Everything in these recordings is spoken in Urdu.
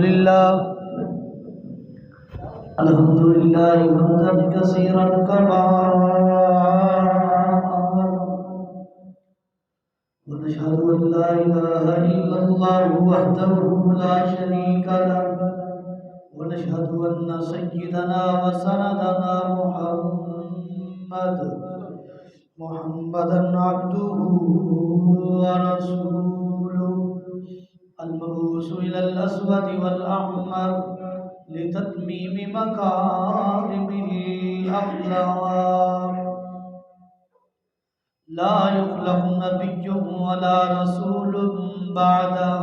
لله حمدا كثيرا كما ونشهد أن لا إله إلا الله وحده لا شريك له ونشهد أن سيدنا وسندنا محمدا عبده ورسوله المبعوث إلى الأسود والأحمر لتتميم مكارم الأخلاق لا يخلق نبي ولا رسول بعده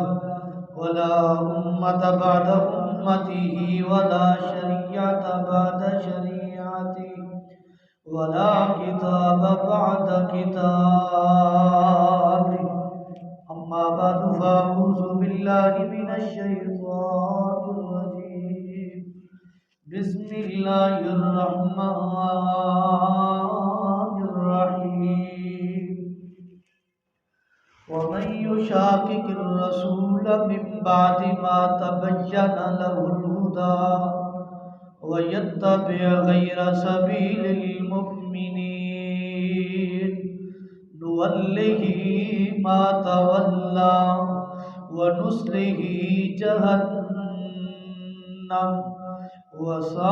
ولا أمة بعد أمته ولا شريعة بعد شريعته ولا كتاب بعد كتابه أما بعد فأعوذ بالله من الشيطان الرجيم بسم الله الرحمن الرحيم ومن يشاقق الرسول من بعد ما تبين له الهدى ويتبع غير سبيل المؤمنين نوله ما تولى ونصله جهنم وساءت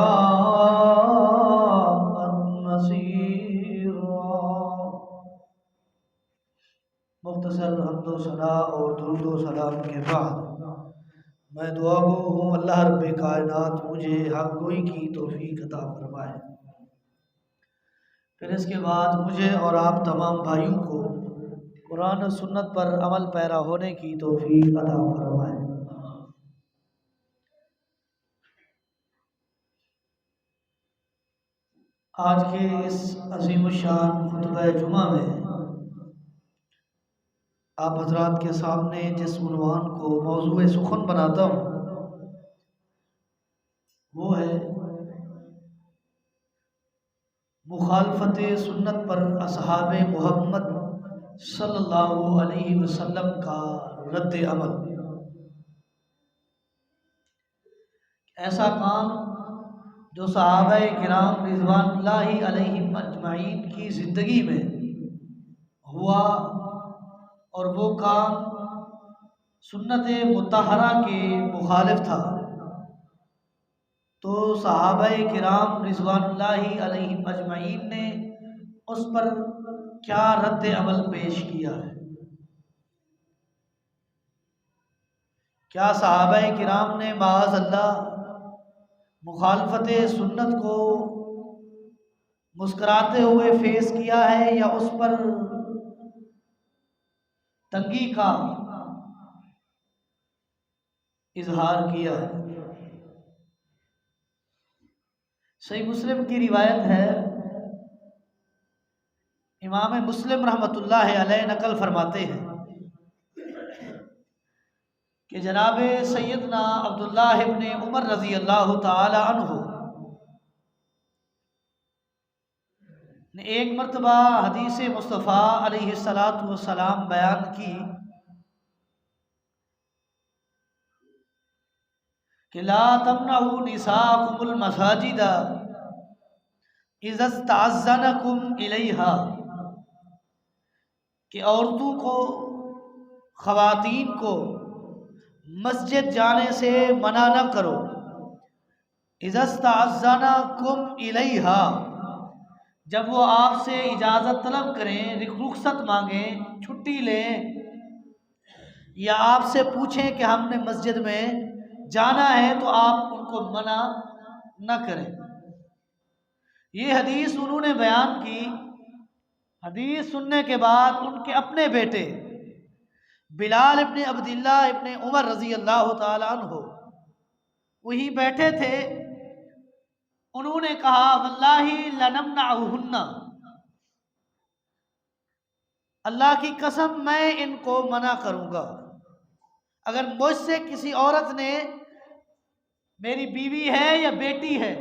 مصيرا۔ مختصر حمد و ثنا اور درود و سلام کے بعد میں دعا گو ہوں اللہ رب کائنات مجھے حق گوئی کی توفیق عطا فرمائے۔ پھر اس کے بعد مجھے اور آپ تمام بھائیوں کو قرآن و سنت پر عمل پیرا ہونے کی توفیق عطا فرمائے۔ آج کے اس عظیم الشان خطبہ جمعہ میں آپ حضرات کے سامنے جس عنوان کو موضوع سخن بناتا ہوں وہ ہے مخالفت سنت پر اصحاب محمد صلی اللہ علیہ وسلم کا رد عمل۔ ایسا کام جو صحابہ کرام رضوان اللہ علیہم اجمعین کی زندگی میں ہوا اور وہ کام سنت مطہرہ کے مخالف تھا، تو صحابہ کرام رضوان اللہ علیہم اجمعین نے اس پر کیا رد عمل پیش کیا ہے؟ کیا صحابہ کرام نے معاذ اللہ مخالفت سنت کو مسکراتے ہوئے فیس کیا ہے یا اس پر تنگی کا اظہار کیا ہے؟ صحیح مسلم کی روایت ہے، امام مسلم رحمۃ اللہ علیہ نقل فرماتے ہیں کہ جناب سیدنا عبداللہ ابن عمر رضی اللہ تعالی عنہ نے ایک مرتبہ حدیث مصطفیٰ علیہ السلام بیان کی کہ لا تمنعوا نساءکم المساجد اذا استأذنکم الیہا، کہ عورتوں کو، خواتین کو مسجد جانے سے منع نہ کرو، اذا استأذنکم الیہا، جب وہ آپ سے اجازت طلب کریں، رخصت مانگیں، چھٹی لیں، یا آپ سے پوچھیں کہ ہم نے مسجد میں جانا ہے تو آپ ان کو منع نہ کریں۔ یہ حدیث انہوں نے بیان کی۔ حدیث سننے کے بعد ان کے اپنے بیٹے بلال ابن عبداللہ ابن عمر رضی اللہ تعالی عنہ وہی بیٹھے تھے، انہوں نے کہا واللہ لنمنعہن، اللہ کی قسم میں ان کو منع کروں گا۔ اگر مجھ سے کسی عورت نے، میری بیوی ہے یا بیٹی ہے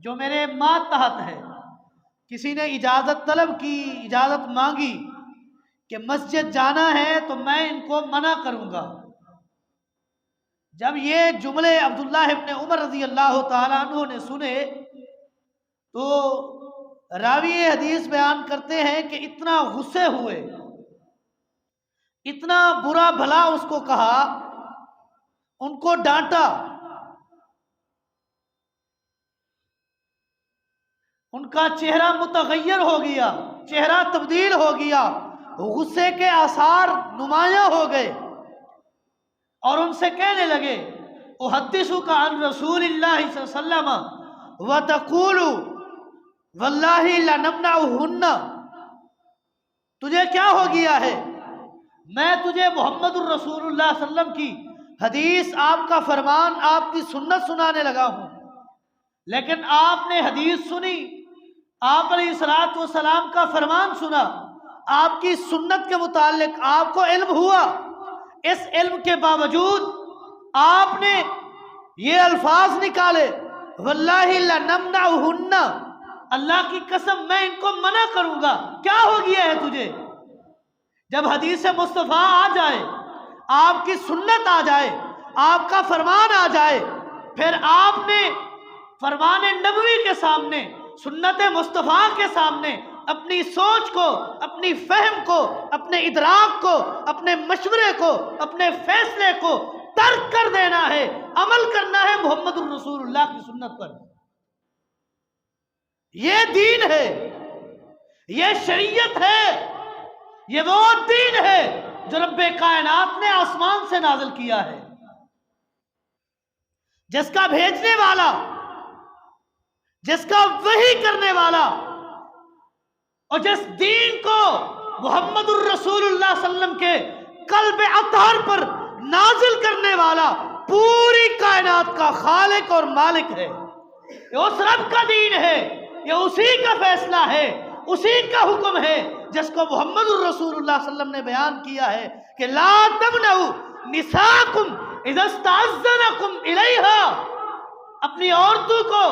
جو میرے ماتحت ہے، کسی نے اجازت طلب کی، اجازت مانگی کہ مسجد جانا ہے تو میں ان کو منع کروں گا۔ جب یہ جملے عبداللہ ابن عمر رضی اللہ تعالیٰ عنہ نے سنے تو راوی حدیث بیان کرتے ہیں کہ اتنا غصے ہوئے، اتنا برا بھلا اس کو کہا، ان کو ڈانٹا، ان کا چہرہ متغیر ہو گیا، چہرہ تبدیل ہو گیا، غصے کے آثار نمایاں ہو گئے، اور ان سے کہنے لگے احدثک عن رسول اللہ صلی اللہ علیہ وسلم وتقول واللہ لنمنعہن، تجھے کیا ہو گیا ہے؟ میں تجھے محمد الرسول اللہ صلی اللہ علیہ وسلم کی حدیث، آپ کا فرمان، آپ کی سنت سنانے لگا ہوں، لیکن آپ نے حدیث سنی، آپ علیہ الصلوۃ والسلام کا فرمان سنا، آپ کی سنت کے متعلق آپ کو علم ہوا، اس علم کے باوجود آپ نے یہ الفاظ نکالے واللہ لنمنعہن، اللہ کی قسم میں ان کو منع کروں گا، کیا ہو گیا ہے تجھے؟ جب حدیث مصطفیٰ آ جائے، آپ کی سنت آ جائے، آپ کا فرمان آ جائے، پھر آپ نے فرمان نبوی کے سامنے، سنت مصطفیٰ کے سامنے اپنی سوچ کو، اپنی فہم کو، اپنے ادراک کو، اپنے مشورے کو، اپنے فیصلے کو ترک کر دینا ہے، عمل کرنا ہے محمد الرسول اللہ کی سنت پر۔ یہ دین ہے، یہ شریعت ہے، یہ وہ دین ہے جو رب کائنات نے آسمان سے نازل کیا ہے، جس کا بھیجنے والا، جس کا وحی کرنے والا، اور جس دین کو محمد الرسول اللہ صلی اللہ علیہ وسلم کے قلب اطہر پر نازل کرنے والا پوری کائنات کا خالق اور مالک ہے۔ یہ اس رب کا دین ہے، یہ اسی کا فیصلہ ہے، اسی کا حکم ہے جس کو محمد الرسول اللہ صلی اللہ علیہ وسلم نے بیان کیا ہے کہ لا تمنعوا نساءکم اذا استأذنکم الیہا، اپنی عورتوں کو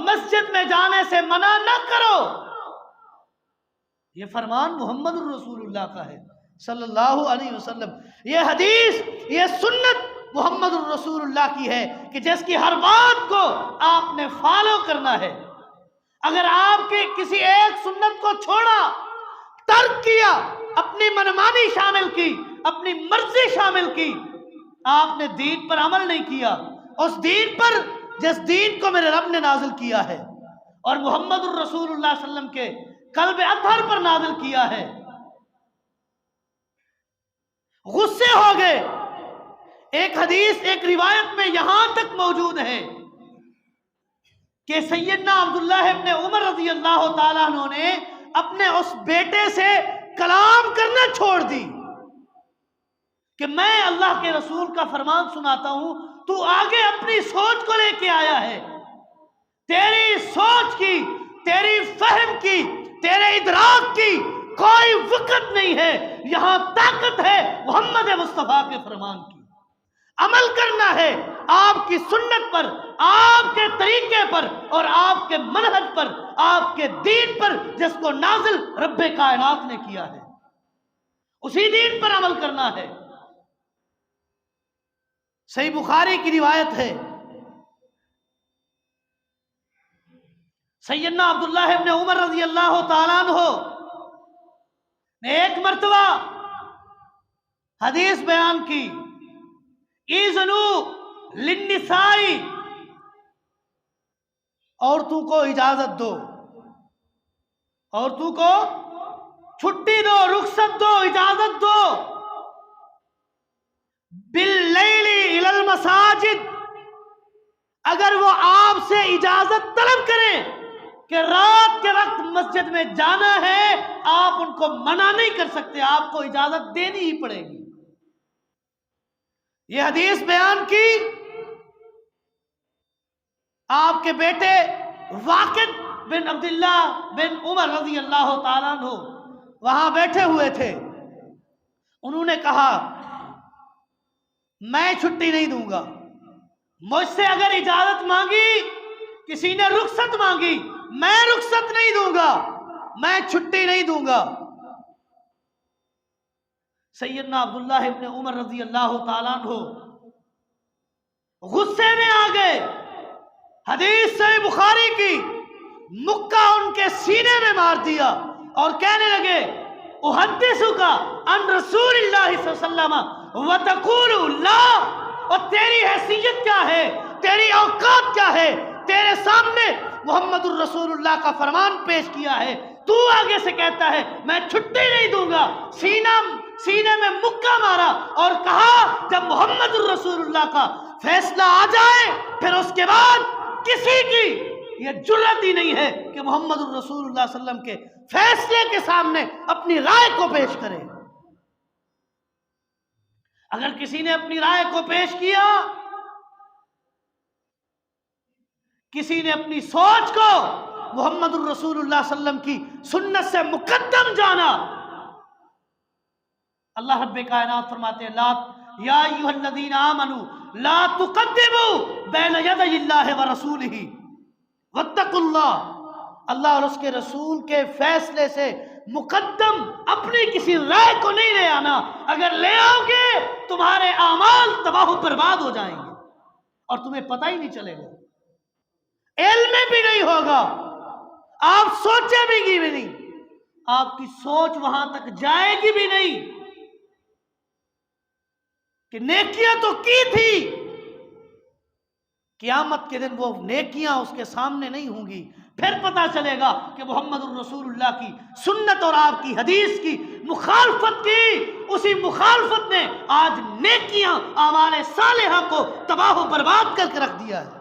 مسجد میں جانے سے منع نہ کرو۔ یہ فرمان محمد الرسول اللہ کا ہے صلی اللہ علیہ وسلم، یہ حدیث، یہ سنت محمد الرسول اللہ کی ہے کہ جس کی ہر بات کو آپ نے فالو کرنا ہے۔ اگر آپ کے کسی ایک سنت کو چھوڑا، ترک کیا، اپنی منمانی شامل کی، اپنی مرضی شامل کی، آپ نے دین پر عمل نہیں کیا، اس دین پر جس دین کو میرے رب نے نازل کیا ہے اور محمد الرسول اللہ صلی اللہ علیہ وسلم کے قلب اطہر پر نازل کیا ہے۔ غصے ہو گئے۔ ایک حدیث، ایک روایت میں یہاں تک موجود ہے کہ سیدنا عبداللہ ابن عمر رضی اللہ تعالیٰ عنہ نے اپنے اس بیٹے سے کلام کرنا چھوڑ دی کہ میں اللہ کے رسول کا فرمان سناتا ہوں، تو آگے اپنی سوچ کو لے کے آیا ہے، تیری سوچ کی، تیری فہم کی، تیرے ادراک کی کوئی وقت نہیں ہے، یہاں طاقت ہے محمد مصطفیٰ کے فرمان کی۔ عمل کرنا ہے آپ کی سنت پر، آپ کے طریقے پر اور آپ کے منہج پر، آپ کے دین پر جس کو نازل رب کائنات نے کیا ہے، اسی دین پر عمل کرنا ہے۔ صحیح بخاری کی روایت ہے، سیدنا عبداللہ ابن عمر رضی اللہ تعالیٰ عنہ نے ایک مرتبہ حدیث بیان کی، اذنوا للنساء، عورتوں کو اجازت دو، عورتوں کو چھٹی دو، رخصت دو، اجازت دو، باللیل الی المساجد، اگر وہ آپ سے اجازت طلب کریں کہ رات کے وقت مسجد میں جانا ہے، آپ ان کو منع نہیں کر سکتے، آپ کو اجازت دینی ہی پڑے گی۔ یہ حدیث بیان کی آپ کے بیٹے واقد بن عبداللہ بن عمر رضی اللہ تعالیٰ عنہ وہاں بیٹھے ہوئے تھے، انہوں نے کہا میں چھٹی نہیں دوں گا، مجھ سے اگر اجازت مانگی، کسی نے رخصت مانگی، میں رخصت نہیں دوں گا، میں چھٹی نہیں دوں گا۔ سیدنا عبداللہ ابن عمر رضی اللہ تعالیٰ عنہ غصے میں آ گئے، حدیث صحیح بخاری کی، مکہ ان کے سینے میں مار دیا اور کہنے لگے احدثک عن رسول اللہ صلی اللہ علیہ وسلم وتقول لا، اور تیری حیثیت کیا ہے، تیری اوقات کیا ہے، تیرے سامنے محمد الرسول اللہ کا فرمان پیش کیا ہے، تو آگے سے کہتا ہے میں چھٹی نہیں دوں گا۔ سینے میں مکہ مارا اور کہا جب محمد الرسول اللہ کا فیصلہ آ جائے پھر اس کے بعد کسی کی یہ جرأت ہی نہیں ہے کہ محمد الرسول اللہ صلی اللہ علیہ وسلم کے فیصلے کے سامنے اپنی رائے کو پیش کرے۔ اگر کسی نے اپنی رائے کو پیش کیا، کسی نے اپنی سوچ کو محمد الرسول اللہ صلی اللہ علیہ وسلم کی سنت سے مقدم جانا، اللہ رب کائنات فرماتے ہیں لا یا ایھا الذین آمنوا لا تقدموا بین یدی اللہ ورسولہ واتقوا اللہ، اللہ اور اس کے رسول کے فیصلے سے مقدم اپنی کسی رائے کو نہیں لے آنا، اگر لے آؤ گے تمہارے اعمال تباہ و برباد ہو جائیں گے اور تمہیں پتہ ہی نہیں چلے گا، علم میں بھی نہیں ہوگا، آپ سوچے بھی نہیں، آپ کی سوچ وہاں تک جائے گی بھی نہیں کہ نیکیاں تو کی تھی، قیامت کے دن وہ نیکیاں اس کے سامنے نہیں ہوں گی، پھر پتہ چلے گا کہ محمد الرسول اللہ کی سنت اور آپ کی حدیث کی مخالفت کی، اسی مخالفت نے آج نیکیاں اعمال صالحہ کو تباہ و برباد کر کے رکھ دیا ہے۔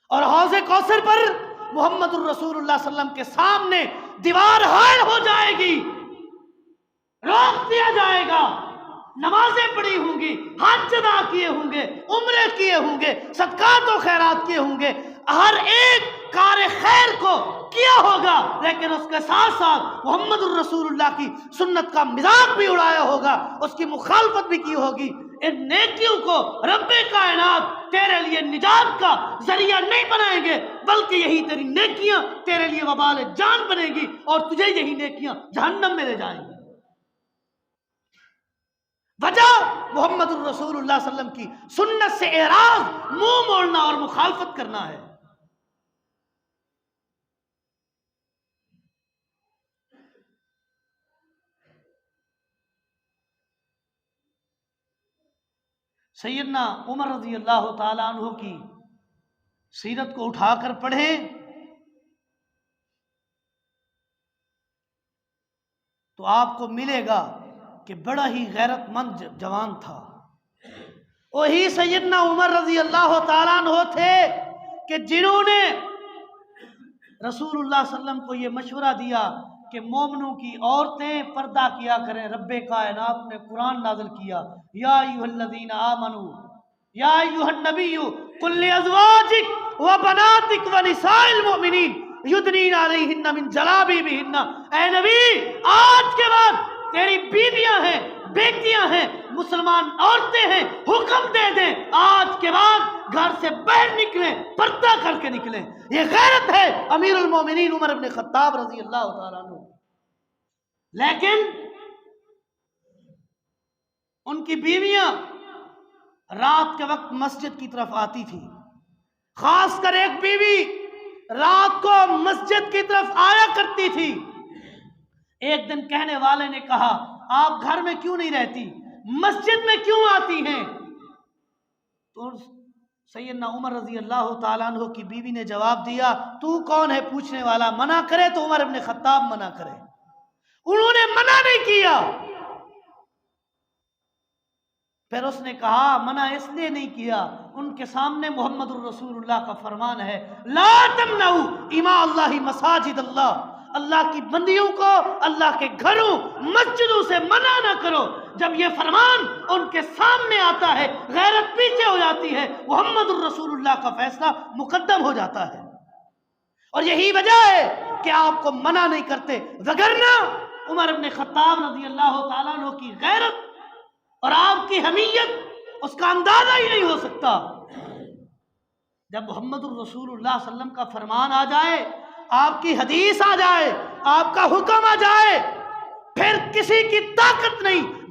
اور حوض کوثر پر محمد الرسول اللہ صلی اللہ علیہ وسلم کے سامنے دیوار حائل ہو جائے گی، روک دیا جائے گا، نمازیں پڑھی ہوں گی، حج ادا کیے ہوں گے، عمرے کیے ہوں گے، صدقات و خیرات کیے ہوں گے، ہر ایک کار خیر کو کیا ہوگا، لیکن اس کے ساتھ ساتھ محمد الرسول اللہ کی سنت کا مذاق بھی اڑایا ہوگا، اس کی مخالفت بھی کی ہوگی۔ ان نیکیوں کو رب کائنات تیرے لیے نجات کا ذریعہ نہیں بنائیں گے، بلکہ یہی تیری نیکیاں تیرے لیے وبال جان بنے گی اور تجھے یہی نیکیاں جہنم میں لے جائیں گی۔ وجہ محمد الرسول اللہ صلی اللہ علیہ وسلم کی سنت سے اعراض، منہ موڑنا اور مخالفت کرنا ہے۔ سیدنا عمر رضی اللہ تعالیٰ عنہ کی سیرت کو اٹھا کر پڑھیں تو آپ کو ملے گا کہ بڑا ہی غیرت مند جوان تھا۔ وہی سیدنا عمر رضی اللہ تعالیٰ عنہ تھے کہ جنہوں نے رسول اللہ صلی اللہ علیہ وسلم کو یہ مشورہ دیا کہ مومنوں کی عورتیں پردہ کیا کریں۔ رب کائنات نے قرآن نازل کیا یا ایھا الذین آمنوا یا ایھا النبی قل لازواجک وبناتک ونساء المؤمنین یدنین علیہن من جلابیبہن، اے نبی آج کے بعد تیری بیویاں ہیں، بیٹیاں ہیں، مسلمان عورتیں ہیں، حکم دے دیں آج کے بعد گھر سے باہر نکلیں، پردہ کر کے نکلیں۔ یہ غیرت ہے امیر المومنین عمر بن خطاب رضی اللہ تعالیٰ عنہ۔ لیکن ان کی بیویاں رات کے وقت مسجد کی طرف آتی تھی، خاص کر ایک بیوی رات کو مسجد کی طرف آیا کرتی تھی۔ ایک دن کہنے والے نے کہا آپ گھر میں کیوں نہیں رہتی، مسجد میں کیوں آتی ہیں؟ تو سیدنا عمر رضی اللہ تعالیٰ عنہ کی بیوی نے جواب دیا تو کون ہے پوچھنے والا، منع کرے تو عمر بن خطاب منع کرے۔ انہوں نے منع نہیں کیا، پھر اس نے کہا منع اس لیے نہیں کیا، ان کے سامنے محمد الرسول اللہ کا فرمان ہے لا تمنعوا اماء اللہ مساجد اللہ، اللہ کی بندیوں کو اللہ کے گھروں مسجدوں سے منع نہ کرو۔ جب یہ فرمان ان کے سامنے آتا ہے غیرت پیچھے ہو جاتی ہے، محمد الرسول اللہ کا فیصلہ مقدم ہو جاتا ہے، اور یہی وجہ ہے کہ آپ کو منع نہیں کرتے، وگرنہ عمر بن خطاب رضی اللہ تعالیٰ عنہ کی غیرت اور آپ کی حمیت اس کا اندازہ ہی نہیں ہو سکتا۔ جب محمد الرسول اللہ صلی اللہ علیہ وسلم کا فرمان آ جائے، آپ کی حدیث آ جائے، آپ کا حکم آ جائے، پھر کسی کی طاقت نہیں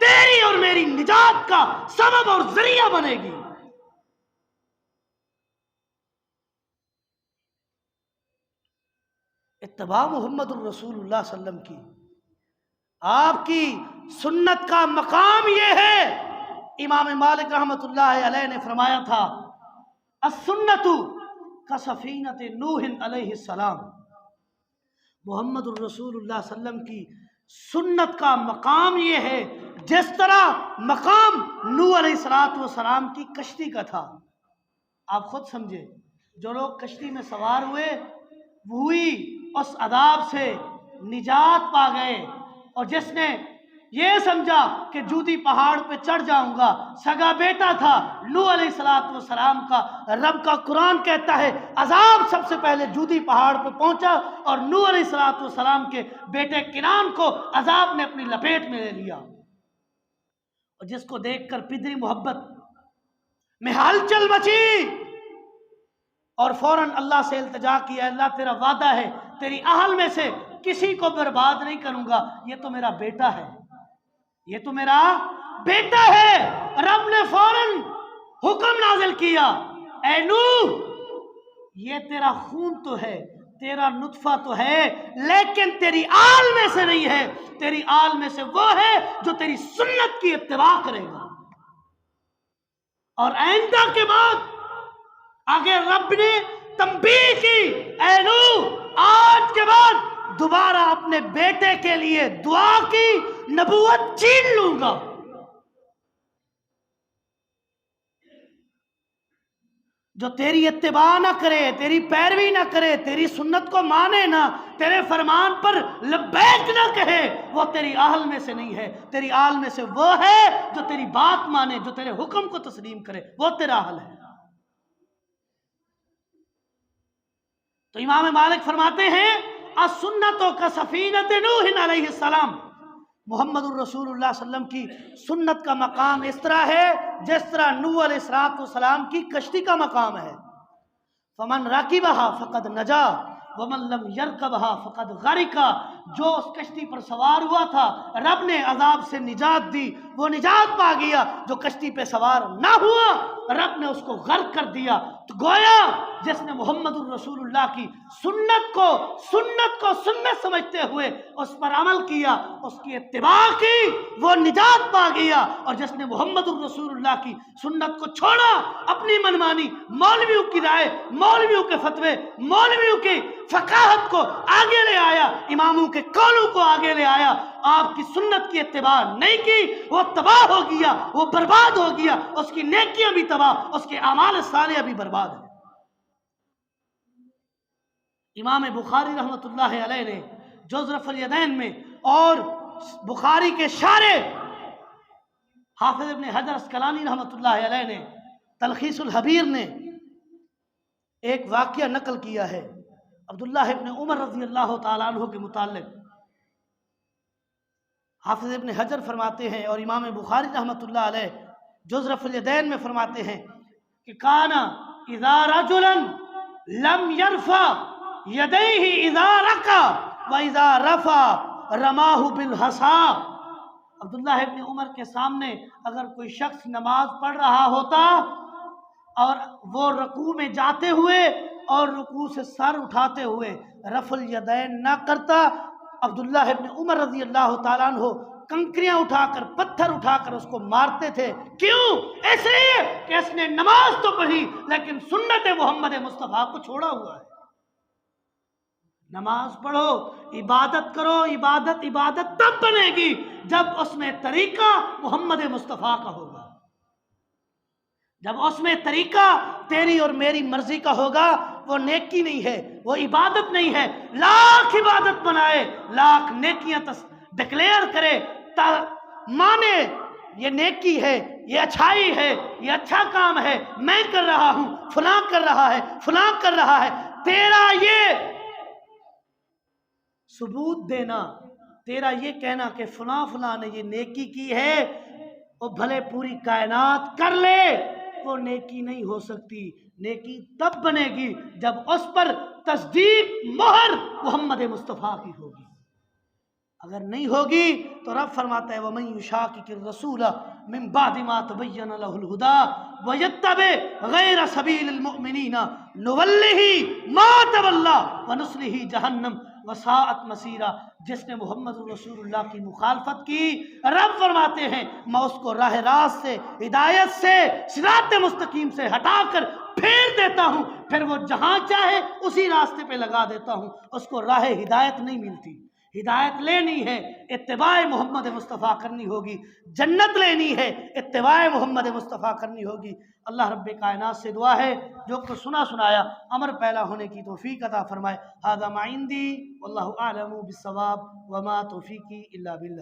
تیری اور میری نجات کا سبب اور ذریعہ بنے گی۔ اتباع محمد الرسول اللہ صلی اللہ علیہ وسلم کی، آپ کی سنت کا مقام یہ ہے۔ امام مالک رحمۃ اللہ علیہ نے فرمایا تھا السنت کسفینۃ نوح علیہ السلام، محمد الرسول اللہ صلی اللہ علیہ وسلم کی سنت کا مقام یہ ہے جس طرح مقام نوح علیہ السلام کی کشتی کا تھا۔ آپ خود سمجھے، جو لوگ کشتی میں سوار ہوئے وہی اس عذاب سے نجات پا گئے، اور جس نے یہ سمجھا کہ جودی پہاڑ پہ چڑھ جاؤں گا، سگا بیٹا تھا نوح علیہ السلام کا، رب کا قرآن کہتا ہے عذاب سب سے پہلے جودی پہاڑ پہ پہنچا اور نوح علیہ السلام کے بیٹے کنان کو عذاب نے اپنی لپیٹ میں لے لیا، اور جس کو دیکھ کر پدری محبت میں ہلچل مچی، اور فوراً اللہ سے التجا کیا، اللہ تیرا وعدہ ہے تیری اہل میں سے کسی کو برباد نہیں کروں گا، یہ تو میرا بیٹا ہے، یہ تو میرا بیٹا ہے۔ رب نے فوراً حکم نازل کیا، اے نوح یہ تیرا خون تو ہے، تیرا نطفہ تو ہے، لیکن تیری آل میں سے نہیں ہے، تیری آل میں سے وہ ہے جو تیری سنت کی اتباع کرے گا۔ اور آئندہ کے بعد آگے رب نے تنبیہ کی، اے نوح آج کے بعد دوبارہ اپنے بیٹے کے لیے دعا کی، نبوت چھین لوں گا۔ جو تیری اتباع نہ کرے، تیری پیروی نہ کرے، تیری سنت کو مانے نہ، تیرے فرمان پر لبیک نہ کہے، وہ تیری اہل میں سے نہیں ہے، تیری اہل میں سے وہ ہے جو تیری بات مانے، جو تیرے حکم کو تسلیم کرے، وہ تیرا اہل ہے۔ تو امام مالک فرماتے ہیں السنت کسفینۃ نوح علیہ السلام، محمد الرسول اللہ صلی اللہ علیہ وسلم کی سنت کا مقام اس طرح ہے جس طرح نوح علیہ السلام کی کشتی کا مقام ہے۔ فمن رکبها فقد نجا ومن لم يرکبها فقد غرق، جو اس کشتی پر سوار ہوا تھا رب نے عذاب سے نجات دی، وہ نجات پا گیا، جو کشتی پہ سوار نہ ہوا رب نے اس کو غرق کر دیا۔ تو گویا جس نے محمد الرسول اللہ کی سنت کو سنت سمجھتے ہوئے اس پر عمل کیا، اس کی اتباع کی، وہ نجات پا گیا، اور جس نے محمد الرسول اللہ کی سنت کو چھوڑا، اپنی منمانی، مولویوں کی رائے، مولویوں کے فتوے، مولویوں کی فقاہت کو آگے لے آیا، اماموں کے قولوں کو آگے لے آیا، آپ کی سنت کی اتباع نہیں کی، وہ تباہ ہو گیا، وہ برباد ہو گیا، اس کی نیکیاں بھی تباہ، اس کے اعمال صالحہ بھی برباد ہیں۔ امام بخاری رحمۃ اللہ علیہ نے جز رفع الیدین میں، اور بخاری کے شارح حافظ ابن حجر اسقلانی رحمۃ اللہ علیہ نے تلخیص الحبیر نے ایک واقعہ نقل کیا ہے عبداللہ ابن عمر رضی اللہ تعالیٰ عنہ کے متعلق۔ حافظ ابن حجر فرماتے ہیں اور امام بخاری رحمۃ اللہ علیہ جز رفع الیدین میں فرماتے ہیں کہ کانا اذا رجلا لم يرفع یدیہ اذا رکع و اذا رفع رماہ بالحصا، عبداللہ ابن عمر کے سامنے اگر کوئی شخص نماز پڑھ رہا ہوتا اور وہ رکوع میں جاتے ہوئے اور رکوع سے سر اٹھاتے ہوئے رفع الیدین نہ کرتا، عبداللہ ابن عمر رضی اللہ تعالیٰ عنہ کنکریاں اٹھا کر، پتھر اٹھا کر اس کو مارتے تھے۔ کیوں؟ اس لیے کہ اس نے نماز تو پڑھی لیکن سنت محمد مصطفیٰ کو چھوڑا ہوا ہے۔ نماز پڑھو، عبادت کرو، عبادت تب بنے گی جب اس میں طریقہ محمد مصطفیٰ کا ہوگا، جب اس میں طریقہ تیری اور میری مرضی کا ہوگا، وہ نیکی نہیں ہے، وہ عبادت نہیں ہے۔ لاکھ عبادت بنائے، لاکھ نیکیاں ڈکلیئر کرے، مانے یہ نیکی ہے، یہ اچھائی ہے، یہ اچھا کام ہے، میں کر رہا ہوں، فلاں کر رہا ہے، فلاں کر رہا ہے، تیرا یہ ثبوت دینا، تیرا یہ کہنا کہ فلاں فلاں نے یہ نیکی کی ہے، وہ بھلے پوری کائنات کر لے، وہ نیکی نہیں ہو سکتی۔ نیکی تب بنے گی جب اس پر تصدیق مہر محمد مصطفیٰ کی ہوگی۔ اگر نہیں ہوگی تو رب فرماتا ہے وَمَن يُشَاقِقِ الرَّسُولَ مِن بَعْدِ مَا تَبَيَّنَ لَهُ الْهُدَىٰ وَيَتَّبِعْ غَيْرَ سَبِيلِ الْمُؤْمِنِينَ نُوَلِّهِ مَا تَوَلَّىٰ وَنُصْلِهِ جَهَنَّمَ وَسَاءَتْ مَصِيرًا۔ جس نے محمد رسول اللہ کی مخالفت کی، رب فرماتے ہیں میں اس کو راہ راست سے، ہدایت سے، صراط مستقیم سے ہٹا کر پھیر دیتا ہوں، پھر وہ جہاں چاہے اسی راستے پہ لگا دیتا ہوں، اس کو راہ ہدایت نہیں ملتی۔ ہدایت لینی ہے اتباع محمد مصطفیٰ کرنی ہوگی، جنت لینی ہے اتباع محمد مصطفیٰ کرنی ہوگی۔ اللہ رب کائنات سے دعا ہے جو کچھ سنا سنایا عمل پیدا ہونے کی توفیق عطا فرمائے۔ ھذا ما عندی واللہ اعلم بالصواب وما توفیقی الا باللہ۔